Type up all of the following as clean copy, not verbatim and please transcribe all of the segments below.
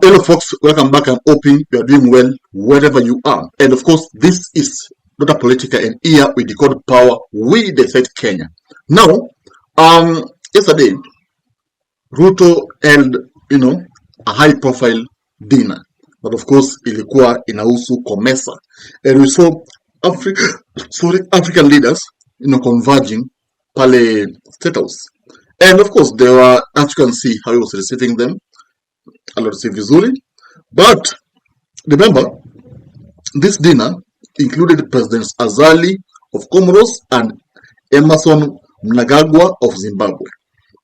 hello folks, welcome back. I'm hoping you are doing well wherever you are. And of course, this is Dr. Politica, and here we decode power, we decide Kenya. Now, yesterday, Ruto held, a high-profile dinner. But of course, ilikuwa inahusu Comesa. And we saw African leaders, converging pale State House. And of course, there were, as you can see, how he was receiving them. Alorisi vizuri. But remember, this dinner included President Azali of Comoros and Emerson Mnangagwa of Zimbabwe.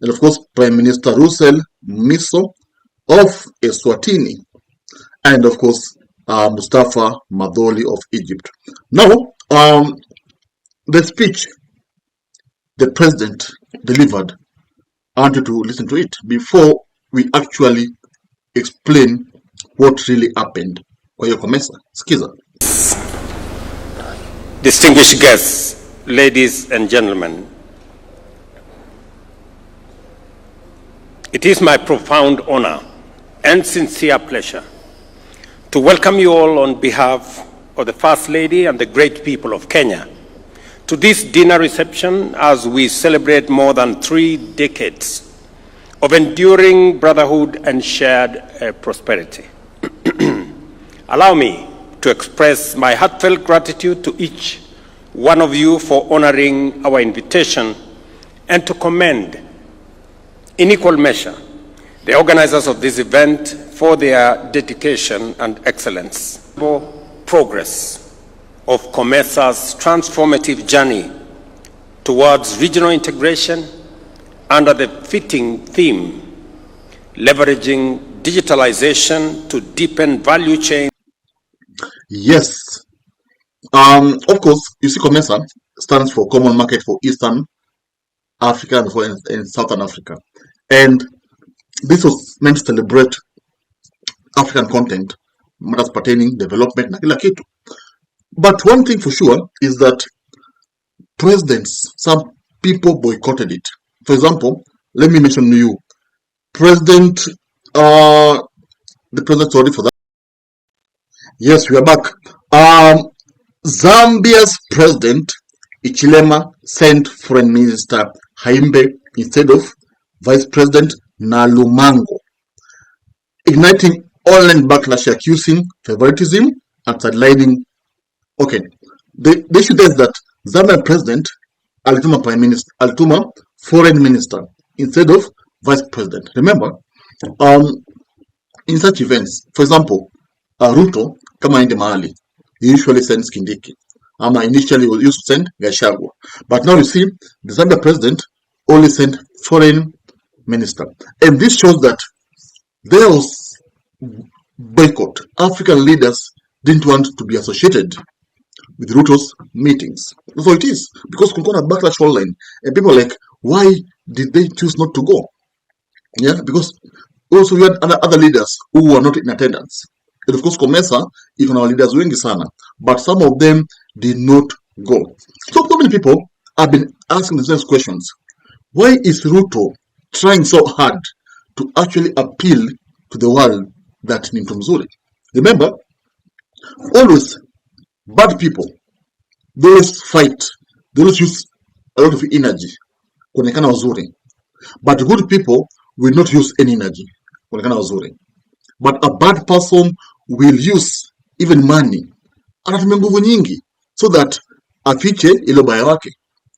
And of course, Prime Minister Russell Miso of Eswatini. And of course, Mustafa Madoli of Egypt. Now, the speech the president delivered, I want you to listen to it before we actually explain what really happened. Kwa hiyo Comesa, sikiza. Distinguished guests, ladies and gentlemen, it is my profound honor and sincere pleasure to welcome you all on behalf of the First Lady and the great people of Kenya to this dinner reception as we celebrate more than 3 decades of enduring brotherhood and shared prosperity. Allow me to express my heartfelt gratitude to each one of you for honoring our invitation and to commend, in equal measure, the organizers of this event for their dedication and excellence. Progress of Comesa's transformative journey towards regional integration under the fitting theme, leveraging digitalization to deepen value chain. Yes. Of course, you see Comesa stands for Common Market for Eastern Africa and Southern Africa. And this was meant to celebrate African content, matters pertaining development, na kila kitu. But one thing for sure is that some people boycotted it. For example, let me mention to you, the president, sorry for that. Yes, we are back. Zambia's president, Ichilema, sent Foreign Minister Haimbe instead of Vice President Nalumango, igniting online backlash accusing favoritism and sidelining. Okay, the issue is that Zambian president alituma foreign minister instead of vice president. Remember, in such events, for example, Ruto, kama ende mahali, he usually sends Kindiki. Initially he used to send Gachagua. But now you see, the Zambia president only sent foreign minister. And this shows that there was boycott. African leaders didn't want to be associated with Ruto's meetings. So it is, because Kunkona backlash online, and people are like, why did they choose not to go? Yeah, because also we had other leaders who were not in attendance. And of course, Comesa, even our leaders wengi sana, but some of them did not go. So many people have been asking themselves questions. Why is Ruto trying so hard to actually appeal to the world that ni mtu mzuri? Remember, always bad people, they always fight, they always use a lot of energy kuonekana wazuri. But good people will not use any energy kuonekana wazuri. But a bad person will use even money, anatumia nguvu nyingi, so that afiche ile baya wake.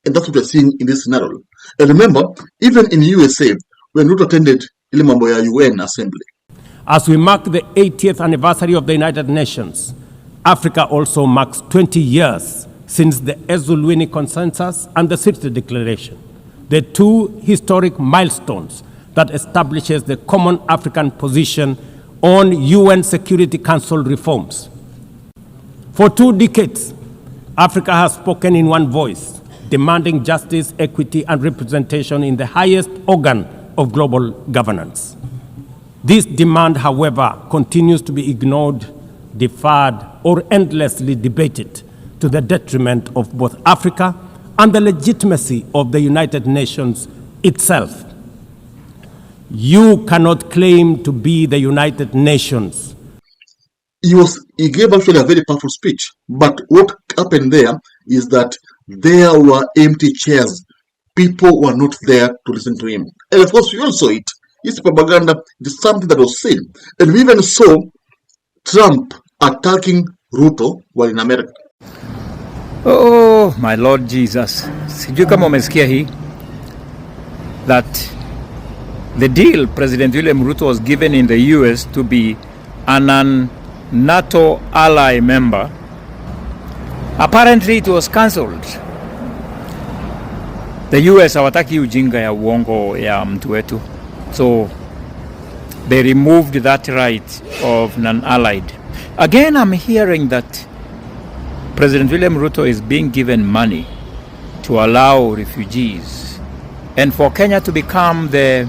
And that's what we're seeing in this scenario. And remember, even in USA, when Ruto attended ile mambo ya UN assembly. As we mark the 80th anniversary of the United Nations, Africa also marks 20 years since the Ezulwini Consensus and the City Declaration, the 2 historic milestones that establishes the common African position on UN Security Council reforms. For 2 decades, Africa has spoken in one voice, demanding justice, equity, and representation in the highest organ of global governance. This demand, however, continues to be ignored, deferred, or endlessly debated to the detriment of both Africa and the legitimacy of the United Nations itself. You cannot claim to be the United Nations. He gave actually a very powerful speech, but what happened there is that there were empty chairs. People were not there to listen to him. And of course, we all saw it. It's propaganda. It's something that was seen. And we even saw Trump attacking Ruto while in America. Oh, my Lord Jesus. Sijui kama umesikia hii. That the deal President William Ruto was given in the US to be an NATO ally member, apparently it was cancelled. The US hawataki ujinga ya uongo ya mtu wetu. So they removed that right of non-allied. Again, I'm hearing that President William Ruto is being given money to allow refugees and for Kenya to become the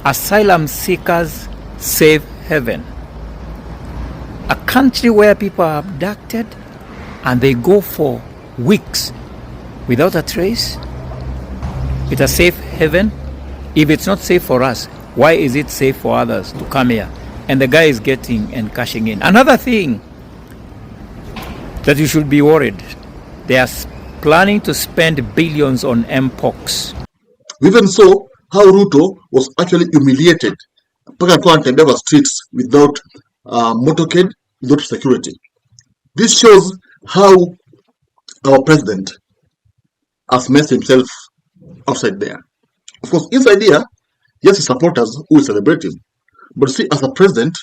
asylum seekers' safe haven. A country where people are abducted and they go for weeks without a trace. It's a safe haven. If it's not safe for us, why is it safe for others to come here? And the guy is getting and cashing in. Another thing that you should be worried, they are planning to spend billions on mpox. We even saw how Ruto was actually humiliated. Mpaka alikuwa anatembea kwa streets without motorcade, without security. This shows how our president has messed himself outside there. Of course, inside here, yes, his supporters who will celebrate him. But see, as a president,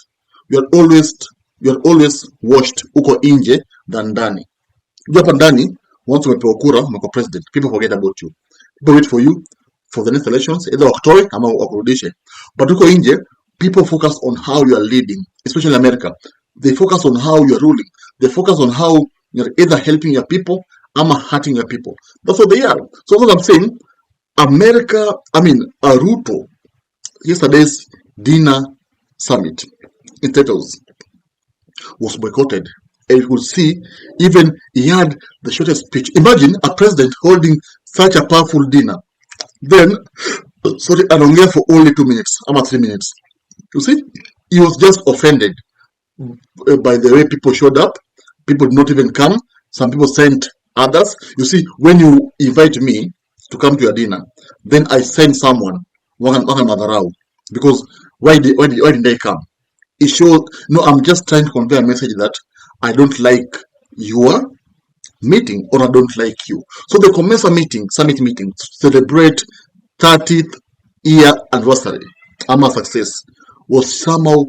you are always watched uko nje than ndani. Hapa ndani, once umepewa kura, umekuwa president, people forget about you. People wait for you for the next elections, either wakutoe ama wakurudishe. But uko nje, people focus on how you are leading, especially in America. They focus on how you are ruling. They focus on how you're either helping your people or hurting your people. That's what they are. So what I'm saying, Ruto, yesterday's dinner summit in Teto's was boycotted. And you could see, even he had the shortest speech. Imagine a president holding such a powerful dinner. Then, anaongea for only 2 minutes, about 3 minutes. You see, he was just offended by the way people showed up. People did not even come. Some people sent others. You see, when you invite me to come to your dinner, then I send someone, because why didn't they come? It showed, no, I'm just trying to convey a message that I don't like your meeting or I don't like you. So the Comesa summit meeting, to celebrate 30th year anniversary, Ama success, was somehow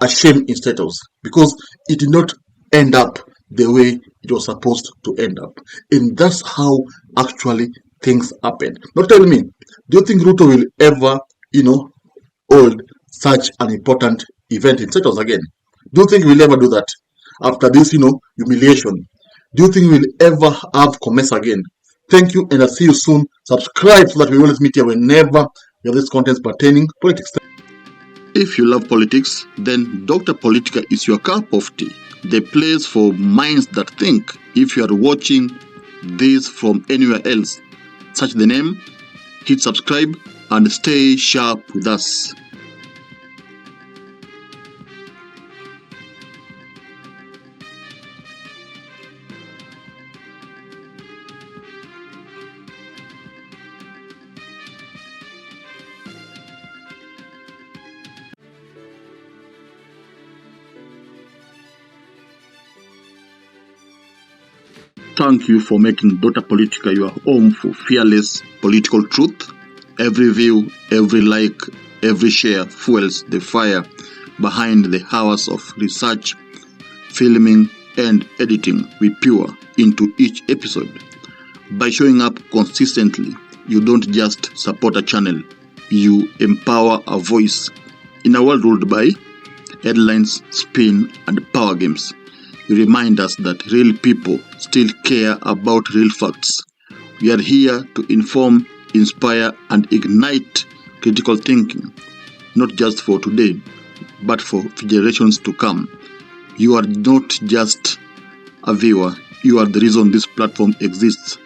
a shame in status because it did not end up the way it was supposed to end up. And that's how actually things happened. Now tell me, do you think Ruto will ever, hold such an important event in status again? Do you think we'll ever do that? After this, humiliation, do you think we'll ever have Comesa again? Thank you, and I'll see you soon. Subscribe so that we always meet here whenever we have this content pertaining politics. If you love politics, then Dr. Politica is your cup of tea. The place for minds that think. If you are watching this from anywhere else, search the name, hit subscribe, and stay sharp with us. Thank you for making Dr. Politica your home for fearless political truth. Every view, every like, every share fuels the fire behind the hours of research, filming, and editing we pour into each episode. By showing up consistently, you don't just support a channel, you empower a voice. In a world ruled by headlines, spin, and power games, you remind us that real people still care about real facts. We are here to inform, inspire, and ignite critical thinking, not just for today, but for generations to come. You are not just a viewer, you are the reason this platform exists.